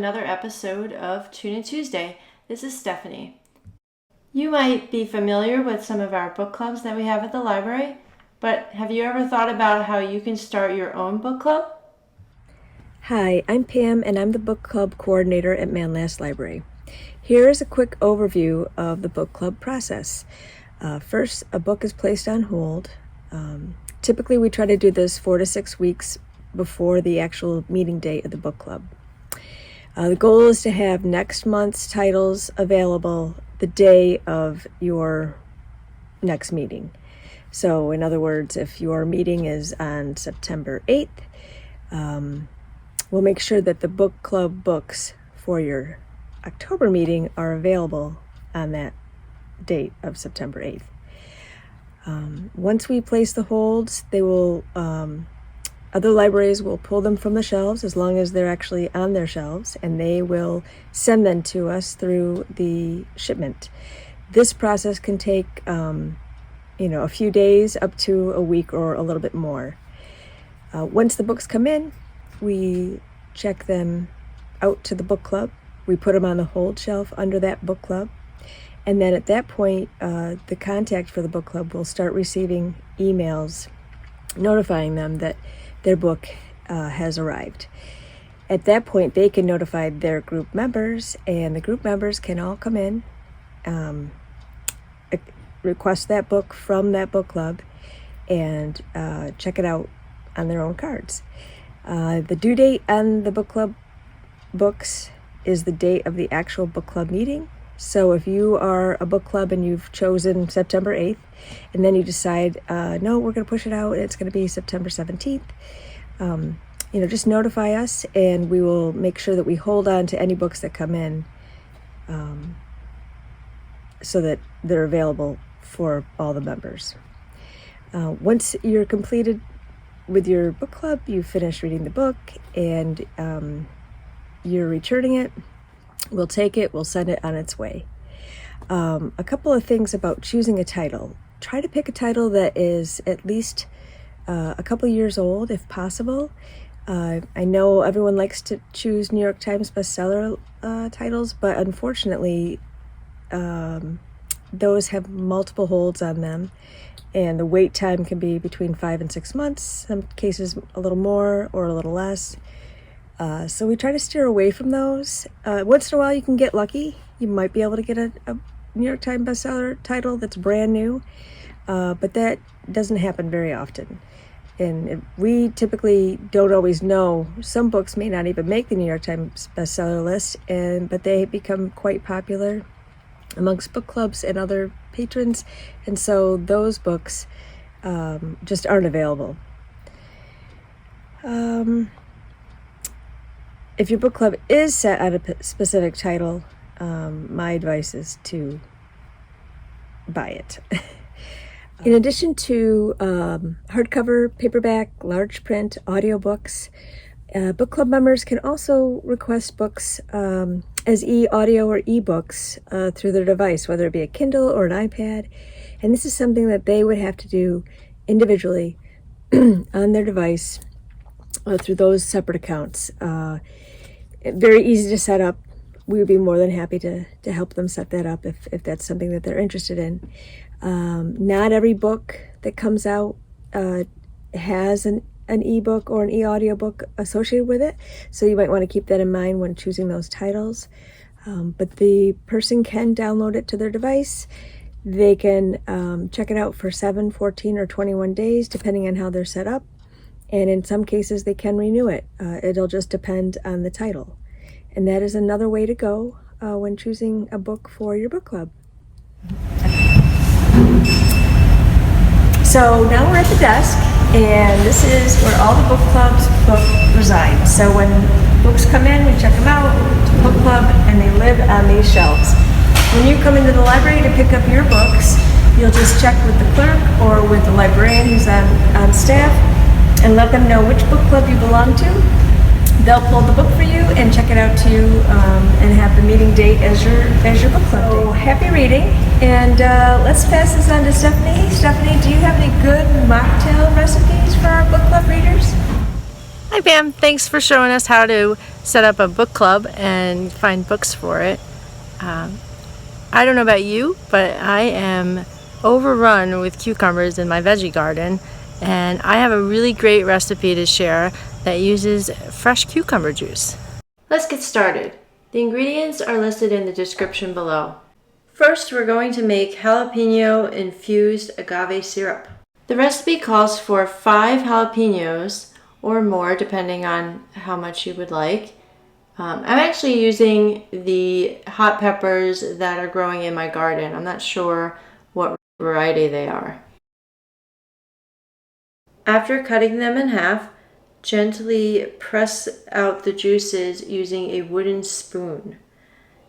another episode of Tune In Tuesday. This is Stephanie. You might be familiar with some of our book clubs that we have at the library, but have you ever thought about how you can start your own book club? Hi, I'm Pam and I'm the book club coordinator at Manlius Library. Here is a quick overview of the book club process. First, a book is placed on hold. Typically, we try to do this 4 to 6 weeks before the actual meeting date of the book club. The goal is to have next month's titles available the day of your next meeting. So, in other words, if your meeting is on September 8th, we'll make sure that the book club books for your October meeting are available on that date of September 8th. Once we place the holds, they will other libraries will pull them from the shelves as long as they're actually on their shelves, and they will send them to us through the shipment. This process can take a few days up to a week or a little bit more. Once the books come in, we check them out to the book club. We put them on the hold shelf under that book club. And then at that point, the contact for the book club will start receiving emails notifying them that their book has arrived. At that point, they can notify their group members, and the group members can all come in, request that book from that book club, and check it out on their own cards. The due date on the book club books is the date of the actual book club meeting. So if you are a book club and you've chosen September 8th, and then you decide, no, we're going to push it out, it's going to be September 17th, just notify us, and we will make sure that we hold on to any books that come in so that they're available for all the members. Once you're completed with your book club, you finish reading the book, and you're returning it, we'll take it, we'll send it on its way. A couple of things about choosing a title. Try to pick a title that is at least a couple years old, if possible. I know everyone likes to choose New York Times bestseller titles, but unfortunately, those have multiple holds on them, and the wait time can be between 5 and 6 months, some cases a little more or a little less. So we try to steer away from those. Once in a while you can get lucky. You might be able to get a New York Times bestseller title that's brand new, but that doesn't happen very often. And we typically don't always know. Some books may not even make the New York Times bestseller list, but they become quite popular amongst book clubs and other patrons, and so those books just aren't available. If your book club is set on a specific title, my advice is to buy it. In addition to hardcover, paperback, large print, audiobooks, book club members can also request books as e-audio or e-books through their device, whether it be a Kindle or an iPad. And this is something that they would have to do individually on their device through those separate accounts. Very easy to set up. We would be more than happy to help them set that up if that's something that they're interested in. Not every book that comes out has an ebook or an e-audiobook associated with it, so you might want to keep that in mind when choosing those titles. But the person can download it to their device. They can check it out for 7, 14, or 21 days, depending on how they're set up. And in some cases, they can renew it. It'll just depend on the title. And that is another way to go when choosing a book for your book club. So now we're at the desk, and this is where all the book clubs reside. So when books come in, we check them out to the book club, and they live on these shelves. When you come into the library to pick up your books, you'll just check with the clerk or with the librarian who's on staff, and let them know which book club you belong to. They'll pull the book for you and check it out to you, and have the meeting date as your book club date. So happy reading, and let's pass this on to Stephanie. Stephanie, do you have any good mocktail recipes for our book club readers? Hi Pam, thanks for showing us how to set up a book club and find books for it. I don't know about you, but I am overrun with cucumbers in my veggie garden, and I have a really great recipe to share that uses fresh cucumber juice. Let's get started. The ingredients are listed in the description below. First, we're going to make jalapeno-infused agave syrup. The recipe calls for 5 jalapenos or more, depending on how much you would like. I'm actually using the hot peppers that are growing in my garden. I'm not sure what variety they are. After cutting them in half, gently press out the juices using a wooden spoon.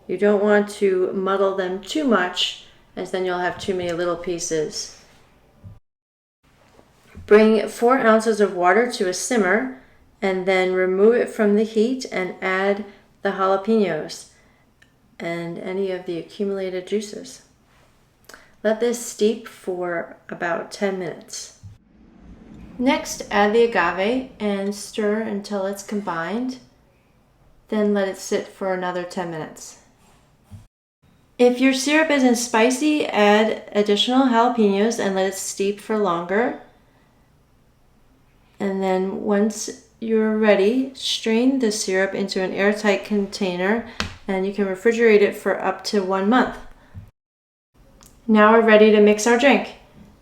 You don't want to muddle them too much, as then you'll have too many little pieces. Bring 4 ounces of water to a simmer and then remove it from the heat and add the jalapenos and any of the accumulated juices. Let this steep for about 10 minutes. Next, add the agave and stir until it's combined. Then let it sit for another 10 minutes. If your syrup isn't spicy, add additional jalapenos and let it steep for longer. And then once you're ready, strain the syrup into an airtight container and you can refrigerate it for up to 1 month. Now we're ready to mix our drink.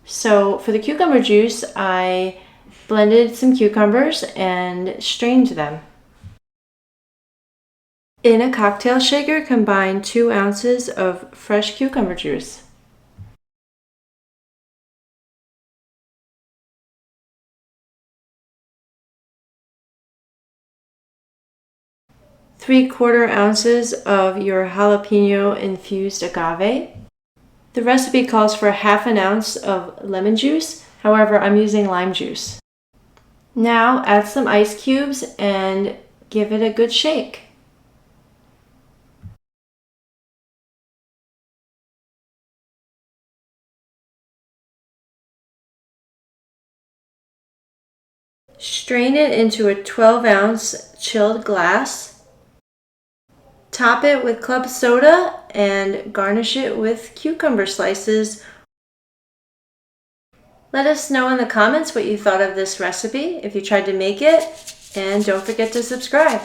So for the cucumber juice, I blended some cucumbers and strained them. In a cocktail shaker, combine 2 ounces of fresh cucumber juice. Three-quarter ounces of your jalapeno-infused agave. The recipe calls for 1/2 ounce of lemon juice, however, I'm using lime juice. Now add some ice cubes and give it a good shake. Strain it into a 12-ounce chilled glass. Top it with club soda and garnish it with cucumber slices. Let us know in the comments what you thought of this recipe, if you tried to make it, and don't forget to subscribe.